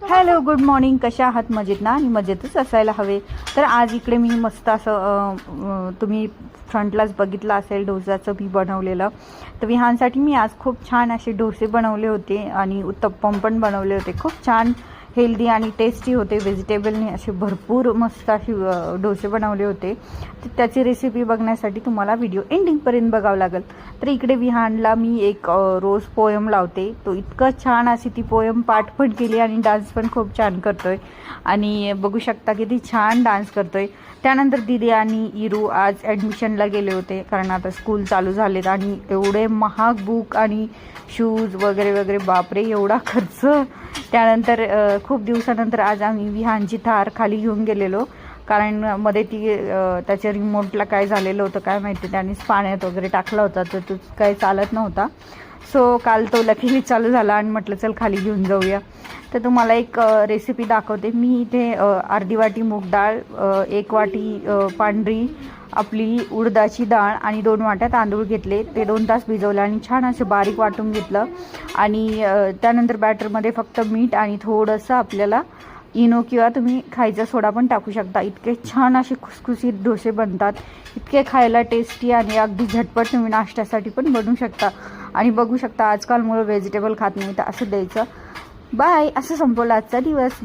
Hello, good morning. कशा आहात? मजेत ना? आणि मजेतच असायला हवे. तर आज इकडे मी मस्त असं तुम्ही फ्रंटलाच बघितलं असेल डोसाचं मी बनवलेलं. तर विहांसाठी मी आज खूप छान असे डोसे बनवले होते आणि उत्तप्पम पण बनवले होते. खूप छान हेल्दी आणि टेस्टी होते. व्हेजिटेबलने असे भरपूर मस्त असे डोसे बनवले होते. तर त्याची रेसिपी बघण्यासाठी तुम्हाला व्हिडिओ एंडिंगपर्यंत बघावं लागेल. तर इकडे विहानला मी एक रोज पोयम लावते. तो इतकं छान अशी ती पोयम पाठ पण केली आणि डान्स पण खूप छान करतोय आणि बघू शकता किती छान डान्स करतोय. त्यानंतर दिदी आणि इरू आज ॲडमिशनला गेले होते कारण आता स्कूल चालू झालेत आणि एवढे महाग बुक आणि शूज वगैरे वगैरे, बापरे एवढा खर्च. त्यानंतर खूप दिवसानंतर आज आम्ही विहानची थार खाली घेऊन गेलेलो कारण मध्ये ती त्याच्या रिमोटला काय झालेलं होतं काय माहिती, त्यानेच पाण्यात वगैरे टाकला होता तर तो काही चालत नव्हता. सो काल तो लकीली चालू झाला आणि म्हटलं चल खाली घेऊन जाऊया. तर तुम्हाला एक रेसिपी दाखवते. मी इथे अर्धी वाटी मूग डाळ, 1 वाटी पांढरी आपली उडदाची डाळ आणि 2 वाट्या तांदूळ घेतले. ते 2 तास भिजवले आणि छान असे बारीक वाटून घेतलं. आणि त्यानंतर बॅटरमध्ये फक्त मीठ आणि थोडंसं आपल्याला इनो किंवा तुम्ही खायचा सोडा पण टाकू शकता. इतके छान असे खुसखुशीत डोसे बनतात, इतके खायला टेस्टी आणि अगदी झटपट तुम्ही नाश्त्यासाठी पण बनवू शकता. आणि बघू शकता आजकाल मुलं व्हेजिटेबल खात नाही, तर असं द्यायचं. बाय. असं संपवलं आजचा दिवस.